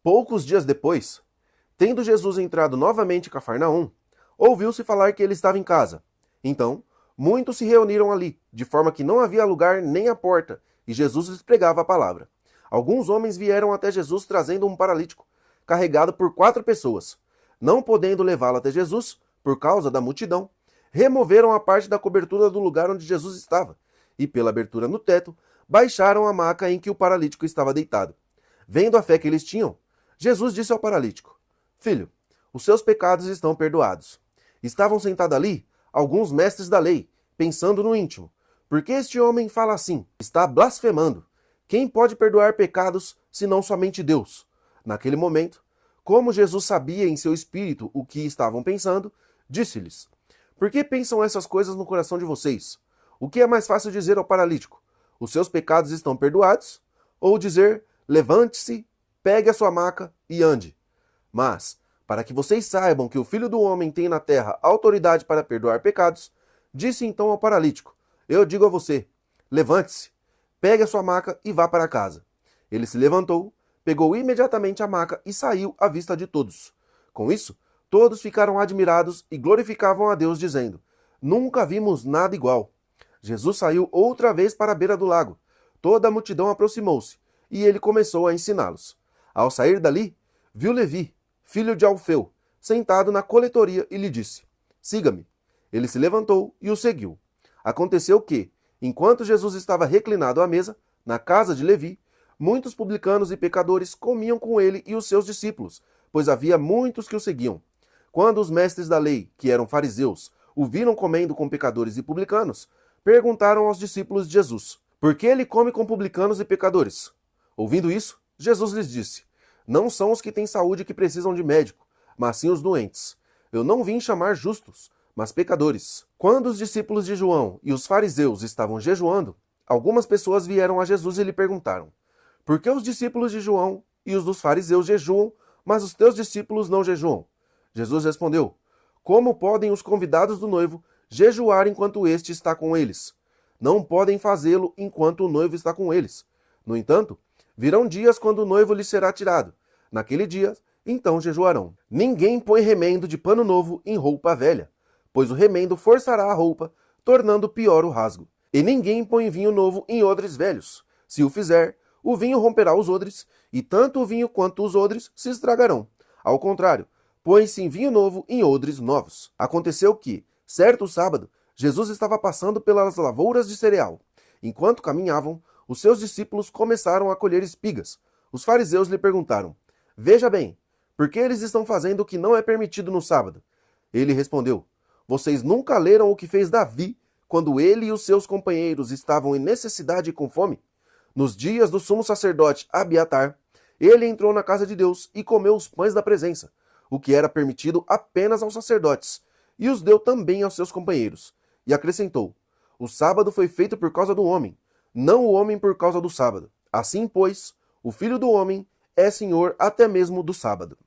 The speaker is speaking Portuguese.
Poucos dias depois, tendo Jesus entrado novamente em Cafarnaum, ouviu-se falar que ele estava em casa. Então, muitos se reuniram ali, de forma que não havia lugar nem à porta, e Jesus lhes pregava a palavra. Alguns homens vieram até Jesus trazendo um paralítico, carregado por 4 pessoas. Não podendo levá-lo até Jesus, por causa da multidão, removeram a parte da cobertura do lugar onde Jesus estava, e pela abertura no teto, baixaram a maca em que o paralítico estava deitado. Vendo a fé que eles tinham, Jesus disse ao paralítico: Filho, os seus pecados estão perdoados. Estavam sentados ali alguns mestres da lei, pensando no íntimo: por que este homem fala assim? Está blasfemando. Quem pode perdoar pecados, senão somente Deus? Naquele momento, como Jesus sabia em seu espírito o que estavam pensando, disse-lhes: Por que pensam essas coisas no coração de vocês? O que é mais fácil dizer ao paralítico: os seus pecados estão perdoados? Ou dizer: levante-se, pegue a sua maca e ande? Mas, para que vocês saibam que o Filho do Homem tem na terra autoridade para perdoar pecados, disse então ao paralítico: Eu digo a você, levante-se, pegue a sua maca e vá para casa. Ele se levantou, pegou imediatamente a maca e saiu à vista de todos. Com isso, todos ficaram admirados e glorificavam a Deus, dizendo: Nunca vimos nada igual. Jesus saiu outra vez para a beira do lago. Toda a multidão aproximou-se, e ele começou a ensiná-los. Ao sair dali, viu Levi, filho de Alfeu, sentado na coletoria, e lhe disse: Siga-me. Ele se levantou e o seguiu. Aconteceu que, enquanto Jesus estava reclinado à mesa, na casa de Levi, muitos publicanos e pecadores comiam com ele e os seus discípulos, pois havia muitos que o seguiam. Quando os mestres da lei, que eram fariseus, o viram comendo com pecadores e publicanos, perguntaram aos discípulos de Jesus: Por que ele come com publicanos e pecadores? Ouvindo isso, Jesus lhes disse: Não são os que têm saúde que precisam de médico, mas sim os doentes. Eu não vim chamar justos, mas pecadores. Quando os discípulos de João e os fariseus estavam jejuando, algumas pessoas vieram a Jesus e lhe perguntaram: Por que os discípulos de João e os dos fariseus jejuam, mas os teus discípulos não jejuam? Jesus respondeu: Como podem os convidados do noivo jejuar enquanto este está com eles? Não podem fazê-lo enquanto o noivo está com eles. No entanto, virão dias quando o noivo lhes será tirado. Naquele dia, então jejuarão. Ninguém põe remendo de pano novo em roupa velha, pois o remendo forçará a roupa, tornando pior o rasgo. E ninguém põe vinho novo em odres velhos. Se o fizer, o vinho romperá os odres, e tanto o vinho quanto os odres se estragarão. Ao contrário, põe-se vinho novo em odres novos. Aconteceu que, certo sábado, Jesus estava passando pelas lavouras de cereal. Enquanto caminhavam, os seus discípulos começaram a colher espigas. Os fariseus lhe perguntaram: Veja bem, por que eles estão fazendo o que não é permitido no sábado? Ele respondeu: Vocês nunca leram o que fez Davi quando ele e os seus companheiros estavam em necessidade e com fome? Nos dias do sumo sacerdote Abiatar, ele entrou na casa de Deus e comeu os pães da presença, o que era permitido apenas aos sacerdotes, e os deu também aos seus companheiros. E acrescentou: O sábado foi feito por causa do homem, não o homem por causa do sábado. Assim, pois, o Filho do Homem é Senhor até mesmo do sábado.